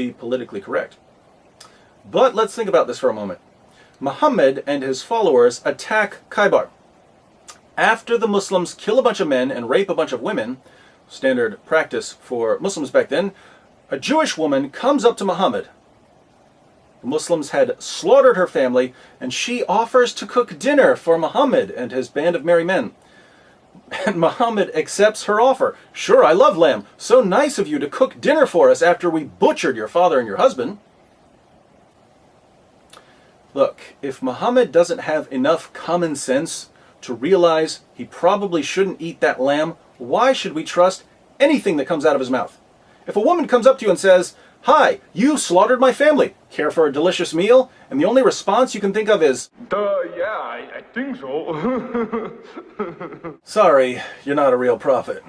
be politically correct. But let's think about this for a moment. Muhammad and his followers attack Khaibar. After the Muslims kill a bunch of men and rape a bunch of women, standard practice for Muslims back then, a Jewish woman comes up to Muhammad. The Muslims had slaughtered her family, and she offers to cook dinner for Muhammad and his band of merry men. And Muhammad accepts her offer. Sure, I love lamb. So nice of you to cook dinner for us after we butchered your father and your husband. Look, if Muhammad doesn't have enough common sense to realize he probably shouldn't eat that lamb, why should we trust anything that comes out of his mouth? If a woman comes up to you and says, "Hi, you slaughtered my family. Care for a delicious meal?" and the only response you can think of is, Yeah, I think so. "Sorry, you're not a real prophet."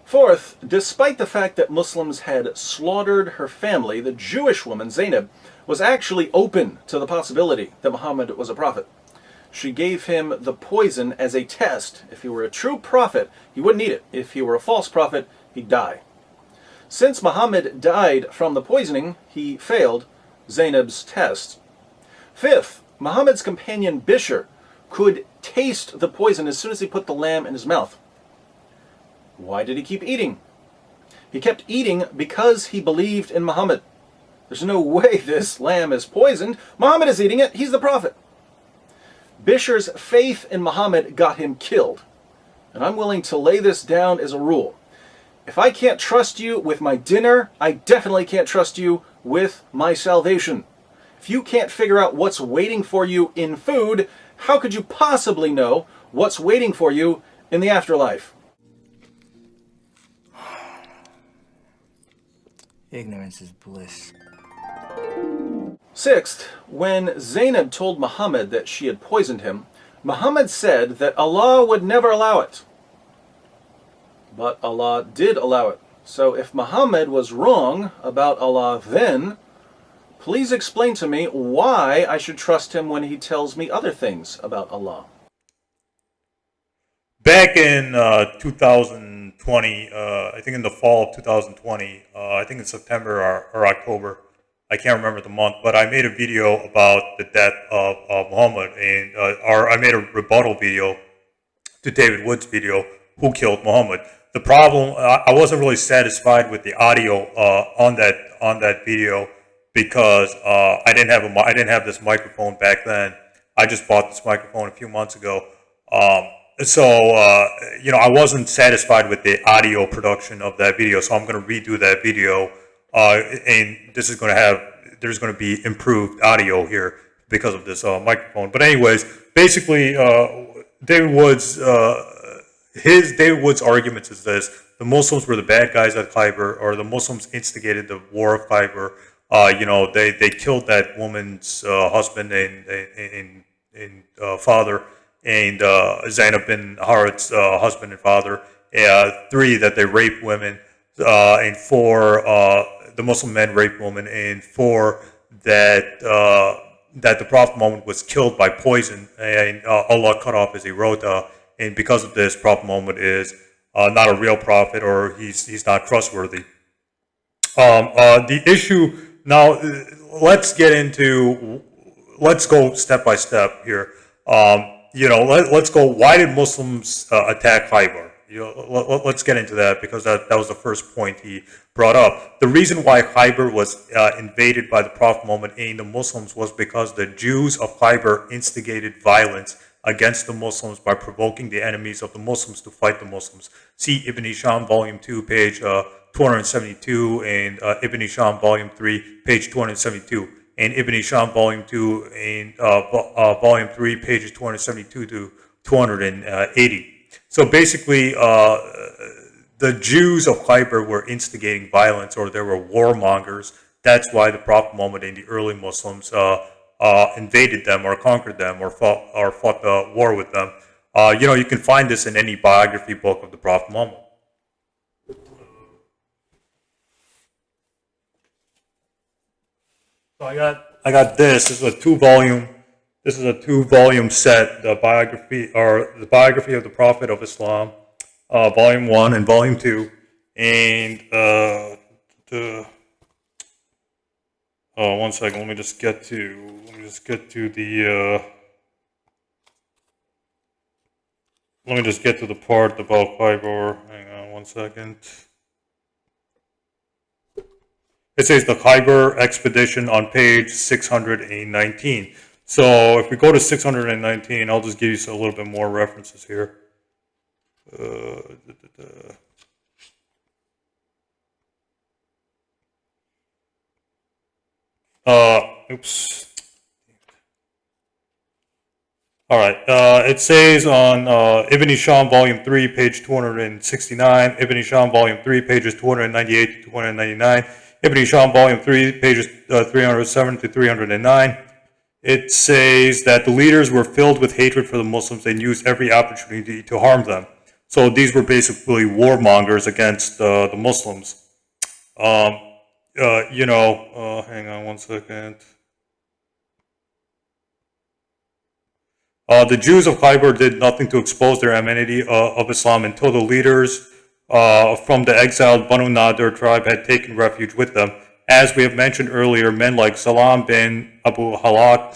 Fourth, despite the fact that Muslims had slaughtered her family, the Jewish woman, Zainab, was actually open to the possibility that Muhammad was a prophet. She gave him the poison as a test. If he were a true prophet, he wouldn't eat it. If he were a false prophet, he'd die. Since Muhammad died from the poisoning, he failed Zainab's test. Fifth, Muhammad's companion Bishr could taste the poison as soon as he put the lamb in his mouth. Why did he keep eating? He kept eating because he believed in Muhammad. There's no way this lamb is poisoned. Muhammad is eating it. He's the prophet. Bishr's faith in Muhammad got him killed. And I'm willing to lay this down as a rule. If I can't trust you with my dinner, I definitely can't trust you with my salvation. If you can't figure out what's waiting for you in food, how could you possibly know what's waiting for you in the afterlife? Ignorance is bliss. Sixth, when Zainab told Muhammad that she had poisoned him, Muhammad said that Allah would never allow it. But Allah did allow it. So if Muhammad was wrong about Allah then, please explain to me why I should trust him when he tells me other things about Allah. Back in 2020, I think in the fall of 2020, I think in September or October, I can't remember the month, but I made a video about the death of Muhammad, and or I made a rebuttal video to David Wood's video, Who Killed Muhammad. The problem, I wasn't really satisfied with the audio on that video because I didn't have this microphone back then. I just bought this microphone a few months ago. So I wasn't satisfied with the audio production of that video, so I'm going to redo that video, and there's going to be improved audio here because of this microphone. But anyways, basically, David Wood's arguments is this: the Muslims were the bad guys at Khaibar, or the Muslims instigated the war of Khaibar. They killed that woman's husband and father, and Zainab bin Harith's husband and father. 3, that they raped women, and 4, the Muslim men raped women, and 4, that the Prophet Muhammad was killed by poison, and Allah cut off his irota, and because of this, Prophet Muhammad is not a real prophet, or he's not trustworthy. The issue now, let's go step by step here. Let's go. Why did Muslims attack Khaibar? Let's get into that, because that was the first point he brought up. The reason why Khaibar was invaded by the Prophet Muhammad and the Muslims was because the Jews of Khaibar instigated violence against the Muslims by provoking the enemies of the Muslims to fight the Muslims. See Ibn Ehteshaam, Volume 2, page 272, and Ibn Ehteshaam, Volume 3, page 272. And Ibn Ehteshaam, Volume 2, and Volume 3, pages 272 to 280. So basically, the Jews of Khaibar were instigating violence, or they were warmongers. That's why the Prophet Muhammad and the early Muslims invaded them, or conquered them, or fought the war with them. You can find this in any biography book of the Prophet Muhammad. So I got this. This is a two-volume set, the biography of the Prophet of Islam, Volume 1 and Volume 2, and One second. Let me just get to the. Let me just get to the part about Khaibar. Hang on one second. It says the Khaibar expedition on page 619. So if we go to 619, I'll just give you a little bit more references here. Oops. All right. It says on Ibn Ehteshaam, Volume 3, page 269. Ibn Ehteshaam, Volume 3, pages 298 to 299. Ibn Ehteshaam, Volume 3, pages 307 to 309. It says that the leaders were filled with hatred for the Muslims and used every opportunity to harm them. So these were basically warmongers against the Muslims. Hang on one second. The Jews of Khaibar did nothing to expose their enmity of Islam until the leaders from the exiled Banu Nadir tribe had taken refuge with them. As we have mentioned earlier, men like Salam bin Abu Halak,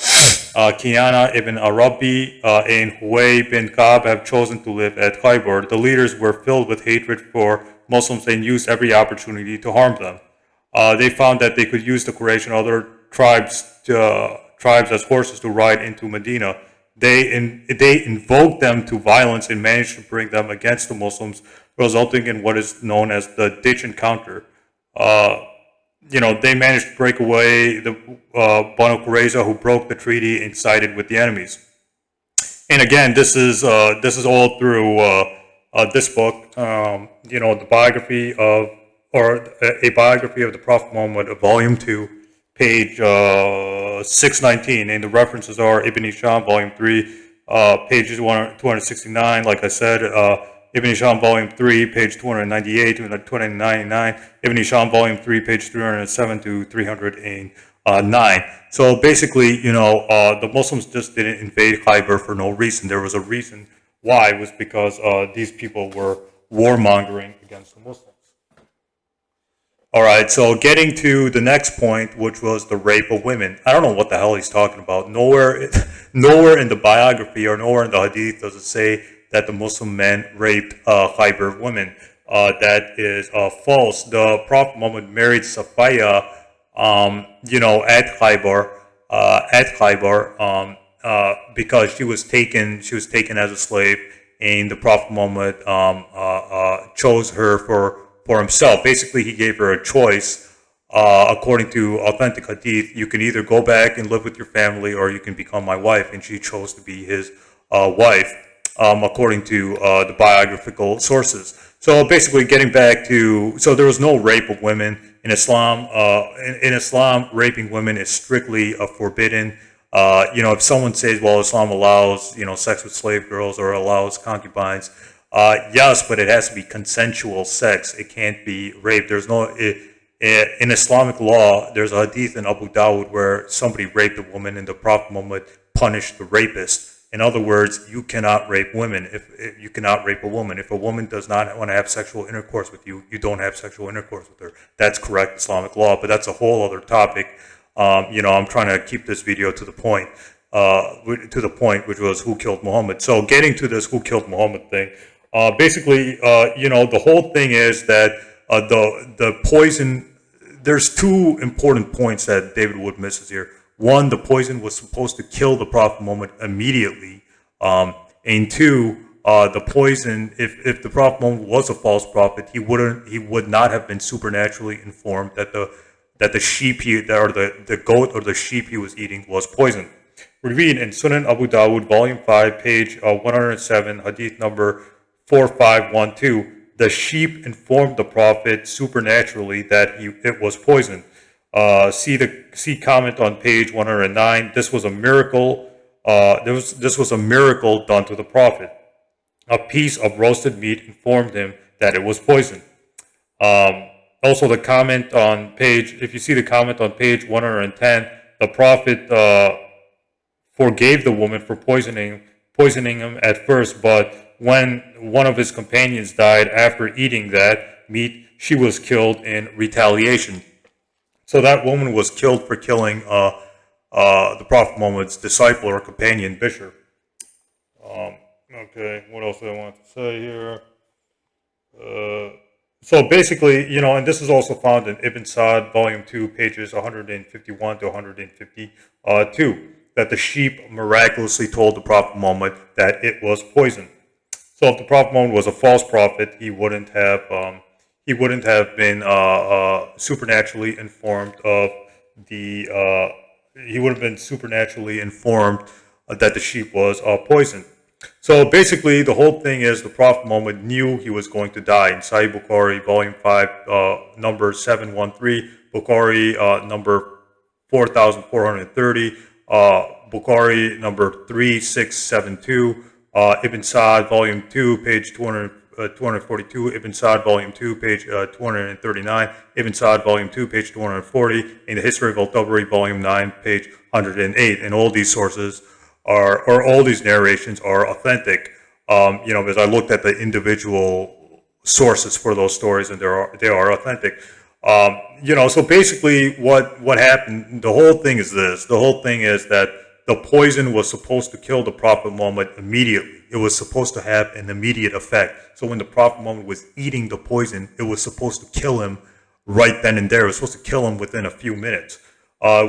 Kiyana ibn Arabi, and Huway bin Ka'b have chosen to live at Khaibar. The leaders were filled with hatred for Muslims and used every opportunity to harm them. They found that they could use the Quraysh and other tribes as horses to ride into Medina. They invoked them to violence and managed to bring them against the Muslims, resulting in what is known as the ditch encounter. They managed to break away the Banu Qurayza, who broke the treaty and sided with the enemies. And again, this is all through this book. The biography of, or a biography of the Prophet Muhammad, Volume 2, page 619, and the references are Ibn Ehteshaam, Volume 3, pages 269, like I said, Ibn Ehteshaam, Volume 3, page 298 to 299, Ibn Ehteshaam, Volume 3, page 307 to 309. So basically, the Muslims just didn't invade Khaibar for no reason. There was a reason why. It was because these people were warmongering against the Muslims. All right, so getting to the next point, which was the rape of women. I don't know what the hell he's talking about. Nowhere in the biography or nowhere in the hadith does it say that the Muslim men raped Khaibar women. That is false. The Prophet Muhammad married Safiya, at Khaibar, because she was taken as a slave, and the Prophet Muhammad chose her for himself. Basically, he gave her a choice. According to authentic hadith, you can either go back and live with your family or you can become my wife, and she chose to be his wife, according to the biographical sources. So basically, getting back to, so there was no rape of women in Islam. In Islam, raping women is strictly forbidden. If someone says, well, Islam allows, sex with slave girls or allows concubines, yes, but it has to be consensual sex. It can't be rape. There's no, in Islamic law, there's a hadith in Abu Dawud where somebody raped a woman and the Prophet Muhammad punished the rapist. In other words, you cannot rape women. If you cannot rape a woman. If a woman does not want to have sexual intercourse with you, you don't have sexual intercourse with her. That's correct Islamic law, but that's a whole other topic. I'm trying to keep this video to the point, which was who killed Muhammad. So getting to this who killed Muhammad thing, basically, the whole thing is that the poison, there's two important points that David Wood misses here. One, the poison was supposed to kill the Prophet Muhammad immediately. And two, the poison, if the Prophet Muhammad was a false prophet, he would not have been supernaturally informed that the sheep the goat or the sheep he was eating was poisoned. We read in Sunan Abu Dawud, Volume 5, page 107, Hadith number 4512, the sheep informed the Prophet supernaturally that it was poisoned. See comment on page 109. This was a miracle. This was a miracle done to the Prophet. A piece of roasted meat informed him that it was poison. Also, the comment on page, if you see the comment on page 110, the Prophet forgave the woman for poisoning him at first, but when one of his companions died after eating that meat, she was killed in retaliation. So that woman was killed for killing the Prophet Muhammad's disciple or companion, Bishr. Okay, what else do I want to say here? So basically, and this is also found in Ibn Sa'd, volume 2, pages 151 to 152, that the sheep miraculously told the Prophet Muhammad that it was poison. So if the Prophet Muhammad was a false prophet, he wouldn't have been supernaturally informed of the. He would have been supernaturally informed that the sheep was poisoned. So basically, the whole thing is the Prophet Muhammad knew he was going to die. In Sahih Bukhari, volume 5, number 713, Bukhari, number 4430, Bukhari, number 3672, Ibn Sa'd, volume 2, page 242, Ibn Sa'd, volume 2, page 239, Ibn Sa'd, volume 2, page 240, in the History of Al-Tabari, volume 9, page 108. And all these sources all these narrations are authentic, because I looked at the individual sources for those stories, and they are authentic. So basically what happened, the whole thing is this. The whole thing is that the poison was supposed to kill the Prophet Muhammad immediately. It was supposed to have an immediate effect. So when the Prophet Muhammad was eating the poison, it was supposed to kill him right then and there. It was supposed to kill him within a few minutes.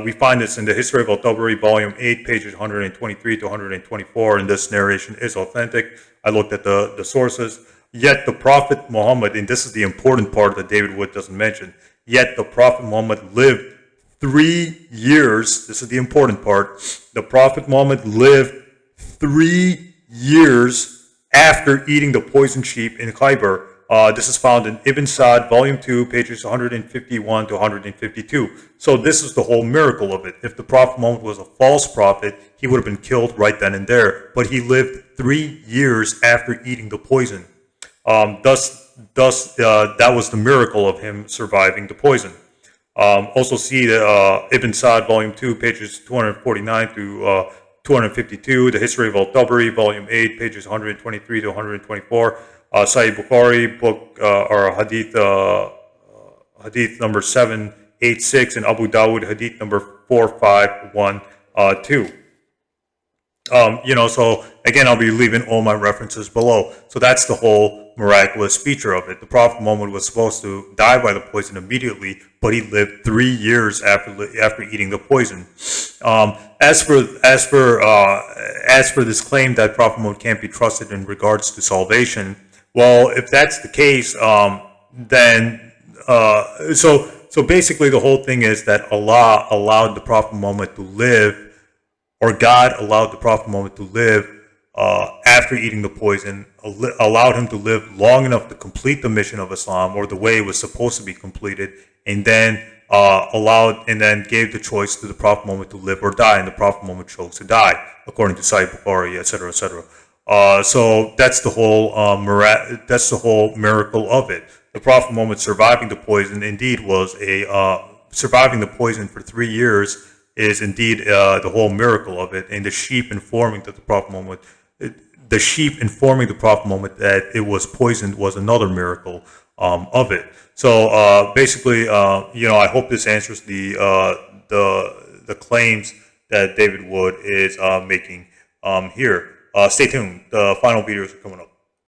We find this in the History of Al-Tabari, volume 8, pages 123 to 124, and this narration is authentic. I looked at the sources. Yet the Prophet Muhammad, and this is the important part that David Wood doesn't mention, yet the Prophet Muhammad lived 3 years. This is the important part. The Prophet Muhammad lived 3 years after eating the poisoned sheep in Khaibar. This is found in Ibn Sa'd, volume 2, pages 151 to 152. So this is the whole miracle of it. If the Prophet Muhammad was a false prophet, he would have been killed right then and there. But he lived 3 years after eating the poison. Thus, that was the miracle of him surviving the poison. Also see the Ibn Sa'd, volume 2, pages 249 to 252, the History of Al-Tabari, volume 8, pages 123 to 124, Sahih Bukhari, book or hadith number 786, and Abu Dawud, hadith number 4512. So again, I'll be leaving all my references below. So that's the whole miraculous feature of it. The Prophet Muhammad was supposed to die by the poison immediately, but he lived 3 years after eating the poison. As for this claim that Prophet Muhammad can't be trusted in regards to salvation, well, if that's the case, then so basically the whole thing is that Allah allowed the Prophet Muhammad to live, or God allowed the Prophet Muhammad to live after eating the poison, allowed him to live long enough to complete the mission of Islam, or the way it was supposed to be completed, and then gave the choice to the Prophet Muhammad to live or die, and the Prophet Muhammad chose to die, according to Sahih Bukhari, etc., etc. So that's the whole miracle of it. The Prophet Muhammad surviving the poison indeed was surviving the poison for 3 years is indeed the whole miracle of it. And the sheep informing the Prophet Muhammad that it was poisoned was another miracle of it. So basically, I hope this answers the claims that David Wood is making here. Stay tuned. The final videos are coming up.